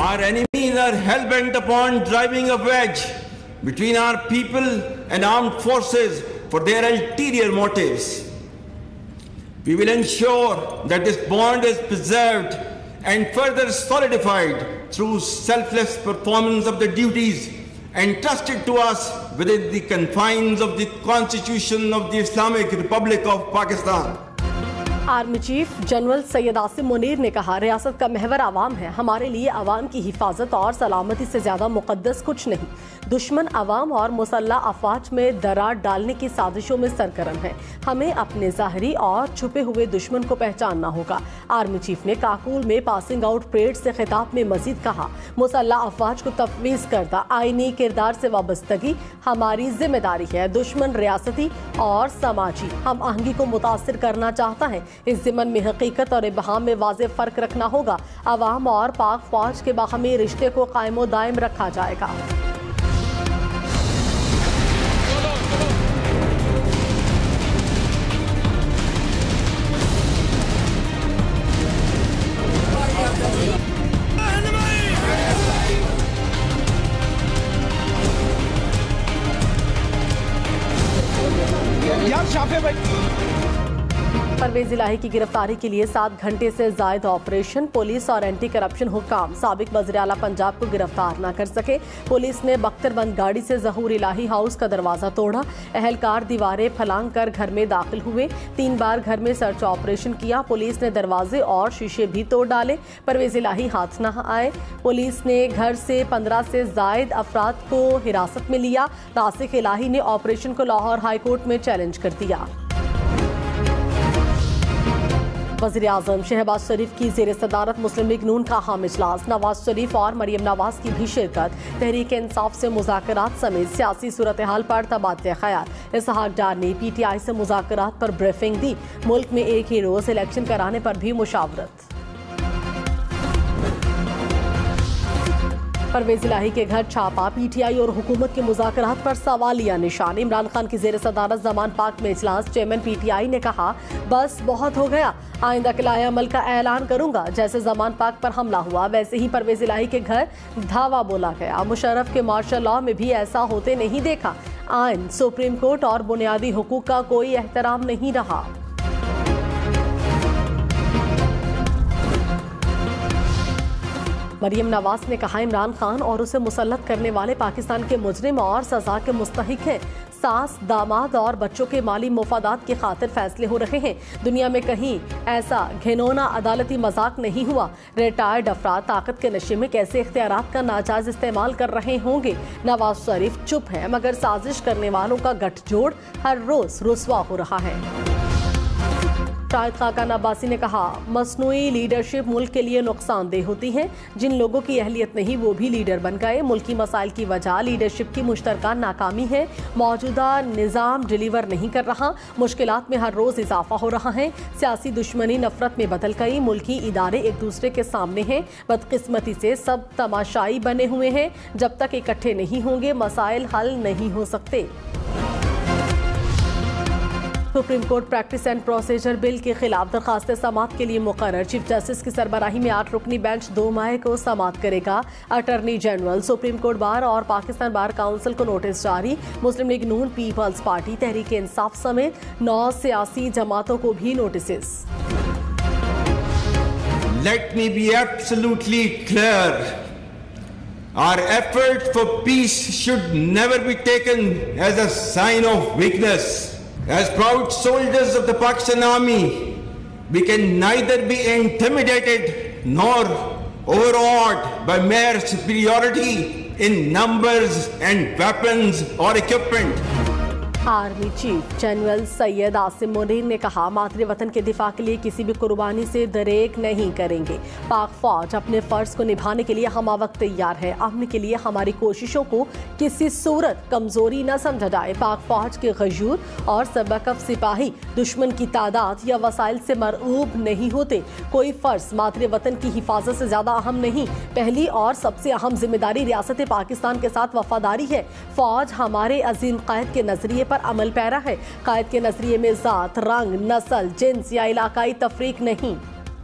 Our enemies are hell-bent upon driving a wedge between our people and armed forces for their ulterior motives. We will ensure that this bond is preserved and further solidified through selfless performance of the duties entrusted to us within the confines of the Constitution of the Islamic Republic of Pakistan. Army chief general Syed Asim Munir ने कहा, रियासत का महवर आवाम है। हमारे लिए आवाम की हिफाजत और सलामती से ज्यादा मुकद्दस कुछ नहीं। दुश्मन आवाम और मुसल्लह अफवाज में दरार डालने की साजिशों में सरगर्म है। हमें अपने ज़ाहरी और छुपे हुए दुश्मन को पहचानना होगा। आर्मी चीफ ने काकुल में पासिंग आउट परेड से खिताब में मजीद कहा, मुसल्लह अफवाज को तफवीज़ करदा आईनी किरदार से वाबस्तगी हमारी जिम्मेदारी है। दुश्मन रियासती और समाजी हम आहंगी को मुतासिर करना चाहता है। इस ज़िमन में हकीकत और इबहाम में वाज़ेह फ़र्क रखना होगा। अवाम और पाक फौज के बाहमी रिश्ते को कायमो दायम रखा जाएगा। परवेज इलाही की गिरफ्तारी के लिए 7 घंटे से ज्यादा ऑपरेशन। पुलिस और एंटी करप्शन हुक्काम साबिक वज़ीर आला पंजाब को गिरफ्तार न कर सके। पुलिस ने बख्तरबंद गाड़ी से ज़हूर इलाही हाउस का दरवाजा तोड़ा। अहलकार दीवारें फलांग कर घर में दाखिल हुए। 3 बार घर में सर्च ऑपरेशन किया। पुलिस ने दरवाजे और शीशे भी तोड़ डाले। परवेज इलाही हाथ न आए। पुलिस ने घर से 15 से ज्यादा अफराद को हिरासत में लिया। नासिक इलाही ने ऑपरेशन को लाहौर हाईकोर्ट में चैलेंज कर दिया। वज़ीर आज़म शहबाज शरीफ की ज़ेर सदारत मुस्लिम लीग नून का अहम इजलास। नवाज शरीफ और मरियम नवाज की भी शिरकत। तहरीक इंसाफ से मुज़ाकरात समेत सियासी सूरत हाल पर तबादले ख्याल। इसहाक डार ने PTI से मुज़ाकरात पर ब्रीफिंग दी। मुल्क में एक ही रोज़ इलेक्शन कराने पर भी मुशावरत। परवेज इलाही के घर छापा। PTI और हुकूमत के मुज़ाकरात पर सवालिया निशान। इमरान खान की ज़ेर सदारत ज़मान पाक में इजलास। चेयरमैन PTI ने कहा, बस बहुत हो गया, आइंदा किलाए अमल का ऐलान करूंगा। जैसे ज़मान पाक पर हमला हुआ वैसे ही परवेज इलाही के घर धावा बोला गया। मुशर्रफ के मार्शल लॉ में भी ऐसा होते नहीं देखा। आइन, सुप्रीम कोर्ट और बुनियादी हुकूक का कोई एहतराम नहीं रहा। मरियम नवाज ने कहा, इमरान खान और उसे मुसल्लत करने वाले पाकिस्तान के मुजरिम और सजा के मुस्तहिक हैं। सास, दामाद और बच्चों के माली मुफादात की खातिर फैसले हो रहे हैं। दुनिया में कहीं ऐसा घिनौना अदालती मजाक नहीं हुआ। रिटायर्ड अफराद ताकत के नशे में कैसे इख्तियारात का नाजायज इस्तेमाल कर रहे होंगे। नवाज शरीफ चुप है, मगर साजिश करने वालों का गठजोड़ हर रोज रुसवा हो रहा है। शाहिद खाकान अब्बासी ने कहा, मसनूई लीडरशिप मुल्क के लिए नुकसानदेह होती है। जिन लोगों की अहलियत नहीं वो भी लीडर बन गए। मुल्की मसाइल की वजह लीडरशिप की मुश्तरका नाकामी है। मौजूदा निज़ाम डिलीवर नहीं कर रहा। मुश्किलात में हर रोज़ इजाफा हो रहा है। सियासी दुश्मनी नफरत में बदल गई। मुल्की इदारे एक दूसरे के सामने हैं। बदकिस्मती से सब तमाशाई बने हुए हैं। जब तक इकट्ठे नहीं होंगे मसाइल हल नहीं हो सकते। Supreme court practice and procedure bill के खिलाफ दरखास्त समाअत के लिए मुकर्रर। चीफ जस्टिस की सरबराही में 8 रुकनी बेंच 2 मई को समाअत करेगा। Attorney general, supreme court bar और पाकिस्तान बार काउंसिल को नोटिस जारी। मुस्लिम लीग नून, पीपल्स पार्टी, तहरीक इंसाफ समेत 9 सियासी जमातों को भी notice. Let me be absolutely clear. Our effort for peace should never be taken as a sign of weakness. As proud soldiers of the Pakistan Army, we can neither be intimidated nor overawed by mere superiority in numbers and weapons or equipment. Army chief general Syed Asim Munir ने कहा, मातृ वतन के दिफा के लिए किसी भी कुर्बानी से दरेक नहीं करेंगे। पाक फौज अपने फर्ज को निभाने के लिए हम वक्त तैयार है। अमन के लिए हमारी कोशिशों को किसी सूरत कमजोरी न समझा जाए। पाक फौज के गजूर और सबकफ सिपाही दुश्मन की तादाद या वसाइल से मरऊब नहीं होते। कोई फर्ज मातृ वतन की हिफाजत से ज्यादा अहम नहीं। पहली और सबसे अहम जिम्मेदारी रियासत पाकिस्तान के साथ वफादारी है। फौज हमारे अजीम कायद के नजरिए पर अमल पैरा है। कायद के नजरिए में जात, रंग, नस्ल, जिन्स या इलाकाई तफरीक नहीं।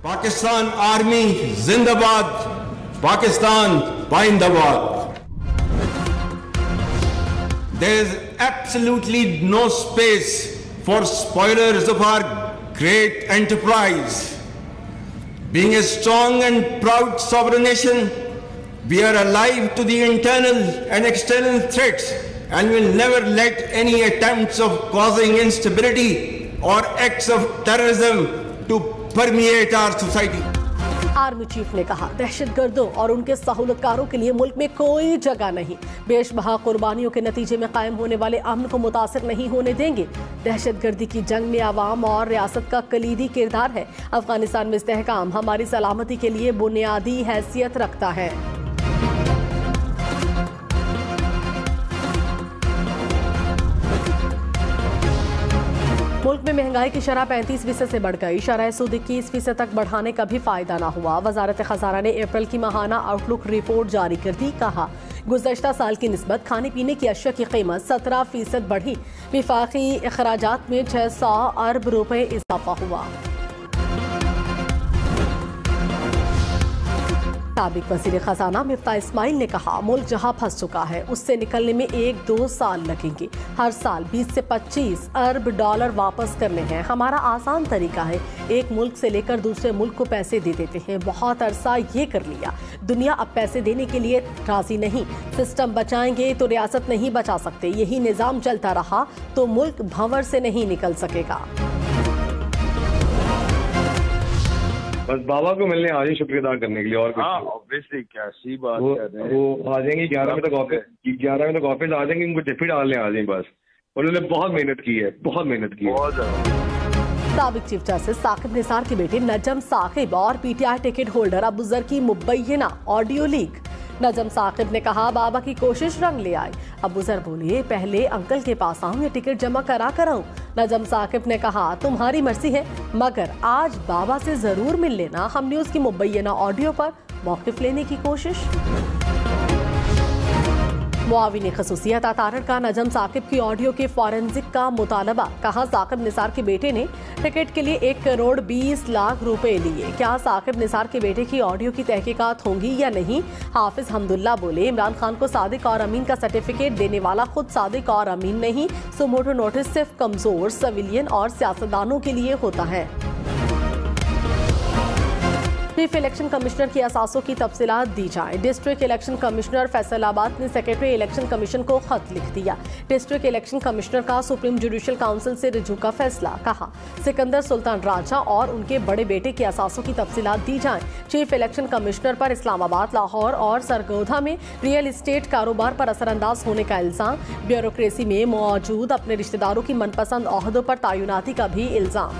पाकिस्तान आर्मी जिंदाबाद। Pakistan Paindawad. There is absolutely no space for spoilers of our great enterprise. Being a strong and proud sovereign nation, we are alive to the internal and external threats and will never let any attempts of causing instability or acts of terrorism to permeate our society. Army chief ने कहा, दहशतगर्दों और उनके सहूलतकारों के लिए मुल्क में कोई जगह नहीं। बेशबहा कुर्बानियों के नतीजे में कायम होने वाले अमन को मुतासिर नहीं होने देंगे। दहशतगर्दी की जंग में आवाम और रियासत का कलीदी किरदार है। अफगानिस्तान में इस्तेहकाम हमारी सलामती के लिए बुनियादी हैसियत रखता है। मुल्क में महंगाई की शरह 35% से बढ़ गई। शरह सूद 21% तक बढ़ाने का भी फायदा न हुआ। वजारत खजाना ने अप्रैल की माहाना आउटलुक रिपोर्ट जारी कर दी। कहा, गुज़श्ता साल की निस्बत खाने पीने की अशिया की कीमत 17% बढ़ी। विफाकी अखराजात में 600 अरब रुपए इजाफा हुआ। साबिक वज़ीर खजाना मिफ्ता इस्माइल ने कहा, मुल्क जहां फंस चुका है उससे निकलने में 1-2 साल लगेंगे। हर साल 20 से 25 अरब डॉलर वापस करने हैं। हमारा आसान तरीका है, एक मुल्क से लेकर दूसरे मुल्क को पैसे दे देते हैं। बहुत अरसा ये कर लिया। दुनिया अब पैसे देने के लिए राजी नहीं। सिस्टम बचाएंगे तो रियासत नहीं बचा सकते। यही निज़ाम चलता रहा तो मुल्क भंवर से नहीं निकल सकेगा। बस बाबा को मिलने आ रही, शुक्रिया अदा करने के लिए। और ऑब्वियसली क्या सी बात कर रहे हैं। वो आ जाएंगे 11 बजे तक ऑफिस आ जाएंगे। उनको टिफिन डालने आ जाएंगे। बस उन्होंने बहुत मेहनत की है, बहुत मेहनत की है। साबिक चीफ जस्टिस साकिब निसार के बेटे नजम साकिब और पीटीआई टिकट होल्डर अबू जर की मुबैना ऑडियो लीक। नजम साकिब ने कहा, बाबा की कोशिश रंग ले आई। अबू जर बोले, पहले अंकल के पास आऊं या टिकट जमा करा कर आऊं। नजम साकिब ने कहा, तुम्हारी मर्जी है, मगर आज बाबा से जरूर मिल लेना। हमने उसकी मुबैना ऑडियो पर मौक़िफ़ लेने की कोशिश। मुआविन ख़ुसूसियत तारड़ का नजम साकिब की ऑडियो के फॉरेंसिक का मुतालबा। कहा, साकिब निसार के बेटे ने टिकट के लिए 1 करोड़ 20 लाख रुपए लिए। क्या साकिब निसार के बेटे की ऑडियो की तहकीकात होंगी या नहीं? हाफिज हमदुल्ला बोले, इमरान खान को सादिक और अमीन का सर्टिफिकेट देने वाला खुद सादिक और अमीन नहीं। सुमोटो नोटिस सिर्फ कमजोर सिविलियन और सियासतदानों के लिए होता है। चीफ इलेक्शन कमिश्नर की असासों की तफसीलात दी जाए। डिस्ट्रिक्ट इलेक्शन कमिश्नर फैसलाबाद ने सेक्रेटरी इलेक्शन कमीशन को खत लिख दिया। डिस्ट्रिक्ट इलेक्शन कमिश्नर का सुप्रीम जुडिशल काउंसिल से रुजू का फैसला। कहा, सिकंदर सुल्तान राजा और उनके बड़े बेटे की असासों की तफसीलात दी जाए। चीफ इलेक्शन कमिश्नर पर इस्लामाबाद, लाहौर और सरगोधा में रियल इस्टेट कारोबार पर असरअंदाज होने का इल्जाम। ब्यूरोक्रेसी में मौजूद अपने रिश्तेदारों की मनपसंद ओहदों पर तैनाती का भी इल्जाम।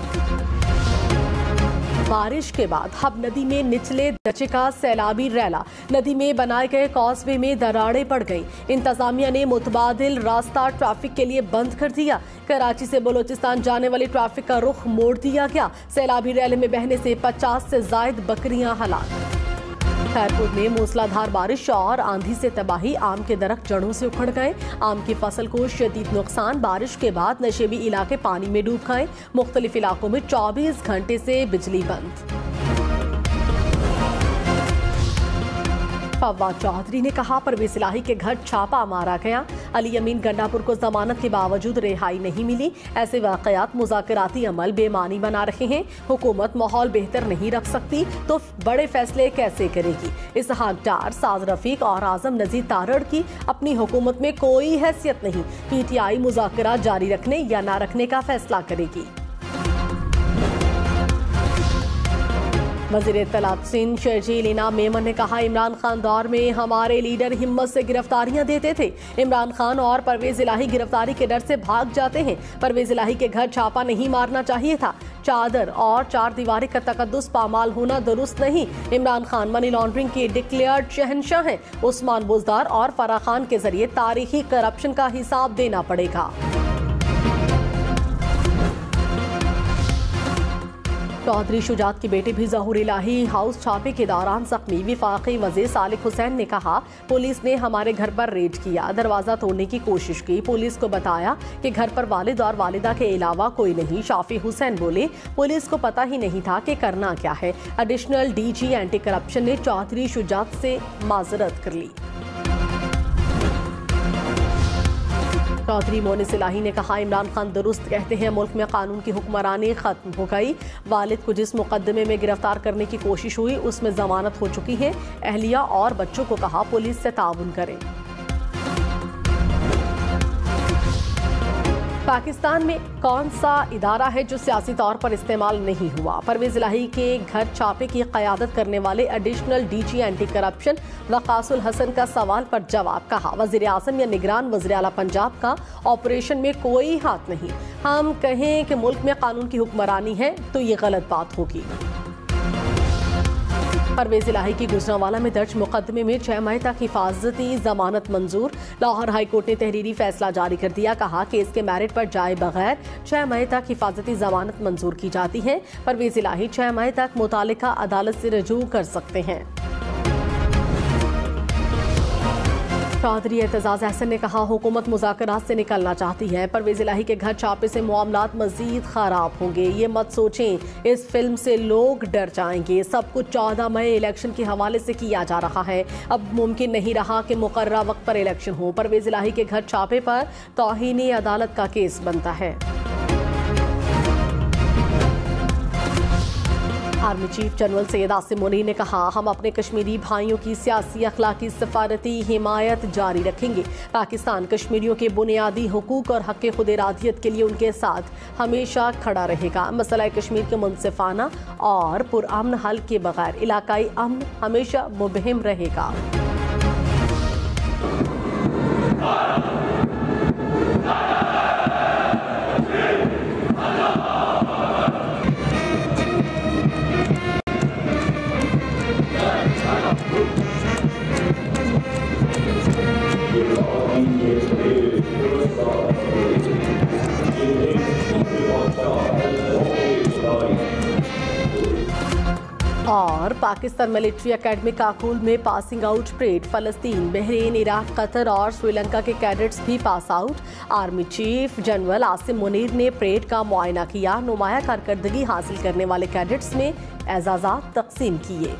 बारिश के बाद हब नदी में निचले दर्जे का सैलाबी रैला। नदी में बनाए गए कॉजवे में दरारें पड़ गईं। इंतजामिया ने मुतबादिल रास्ता ट्रैफिक के लिए बंद कर दिया। कराची से बलोचिस्तान जाने वाली ट्रैफिक का रुख मोड़ दिया गया। सैलाबी रैले में बहने से 50 से जायद बकरियां हलाक। खैरपुर में मूसलाधार बारिश और आंधी से तबाही। आम के दरख्त जड़ों से उखड़ गए। आम की फसल को शदीद नुकसान। बारिश के बाद नशेबी इलाके पानी में डूब गए। मुख्तलिफ इलाकों में 24 घंटे से बिजली बंद। फवाद चौधरी ने कहा, परवेज इलाही के घर छापा मारा गया। अली अमीन गंडापुर को जमानत के बावजूद रिहाई नहीं मिली। ऐसे वाकयात मुज़ाकराती अमल बेमानी बना रहे हैं। हुकूमत माहौल बेहतर नहीं रख सकती तो बड़े फैसले कैसे करेगी? इसहाक डार, साद रफीक और आजम नजीर तारड़ की अपनी हुकूमत में कोई हैसियत नहीं। पीटीआई मुज़ाकरात जारी रखने या ना रखने का फैसला करेगी। वज़ीर इत्तलात सिंध शर्जील इनाम मेमन ने कहा, इमरान खान दौर में हमारे लीडर हिम्मत से गिरफ्तारियां देते थे। इमरान खान और परवेज इलाही गिरफ्तारी के डर से भाग जाते हैं। परवेज इलाही के घर छापा नहीं मारना चाहिए था। चादर और 4 दीवारी का तकद्दुस पामाल होना दुरुस्त नहीं। इमरान खान मनी लॉन्ड्रिंग के डिक्लेयर्ड शहंशाह हैं। उस्मान बुज़दार और फराह खान के जरिए तारीखी करप्शन का हिसाब देना पड़ेगा। चौधरी शुजात के बेटे भी ज़हूर इलाही हाउस छापे के दौरान जख्मी। वफाकी वज़ीर सालिक हुसैन ने कहा, पुलिस ने हमारे घर पर रेड किया, दरवाज़ा तोड़ने की कोशिश की। पुलिस को बताया कि घर पर वालिद और वालिदा के अलावा कोई नहीं। शाफी हुसैन बोले, पुलिस को पता ही नहीं था कि करना क्या है। एडिशनल DG एंटी करप्शन ने चौधरी शुजात से माजरत कर ली। चौधरी मोनिस इलाही ने कहा, इमरान खान दुरुस्त कहते हैं, मुल्क में कानून की हुक्मरानी खत्म हो गई। वालिद को जिस मुकदमे में गिरफ्तार करने की कोशिश हुई उसमें जमानत हो चुकी है। अहलिया और बच्चों को कहा, पुलिस से ताउन करें। पाकिस्तान में कौन सा इदारा है जो सियासी तौर पर इस्तेमाल नहीं हुआ? परवेज इलाही के घर छापे की क़यादत करने वाले additional DG anti corruption Waqasul Hasan का सवाल पर जवाब। कहा, वज़ीर आज़म या निगरान वज़ीर आला पंजाब का ऑपरेशन में कोई हाथ नहीं। हम कहें कि मुल्क में कानून की हुक्मरानी है तो ये गलत बात होगी। परवेज इलाही की गुजरांवाला में दर्ज मुकदमे में 6 माह तक हिफाजती जमानत मंजूर। लाहौर हाई कोर्ट ने तहरीरी फैसला जारी कर दिया। कहा कि इसके मेरिट पर जाए बगैर 6 माह तक हिफाजती जमानत मंजूर की जाती है। परवेज इलाही 6 माह तक मुतालिका अदालत से रजू कर सकते हैं। चौधरी एतजाज़ अहसन ने कहा, हुकूमत मुज़ाकरात से निकलना चाहती है। परवेज इलाही के घर छापे से मामलात मजीद खराब होंगे। ये मत सोचें, इस फिल्म से लोग डर जाएंगे। सब कुछ 14 मई इलेक्शन के हवाले से किया जा रहा है। अब मुमकिन नहीं रहा कि मुकर्ररा वक्त पर इलेक्शन हो। परवेज इलाही के घर छापे पर तौहीन अदालत का केस बनता है। Army chief general Syed Asim Munir ने कहा, हम अपने कश्मीरी भाइयों की सियासी अखलाकी सफारती हिमायत जारी रखेंगे। पाकिस्तान कश्मीरियों के बुनियादी हुकूक और हक़ खुद इरादियत के लिए उनके साथ हमेशा खड़ा रहेगा। मसला कश्मीर के मुनसिफाना और पुरअमन हल के बगैर इलाकाई अमन हमेशा मुबहिम रहेगा। और पाकिस्तान मिलिट्री एकेडमी काकुल में पासिंग आउट परेड। फलस्तीन, बहरीन, इराक, कतर और श्रीलंका के कैडेट्स भी pass out. Army chief general Asim Munir ने परेड का मुआयना किया। नुमाया कारकर्दगी हासिल करने वाले कैडेट्स में एजाज़ात तकसीम किए।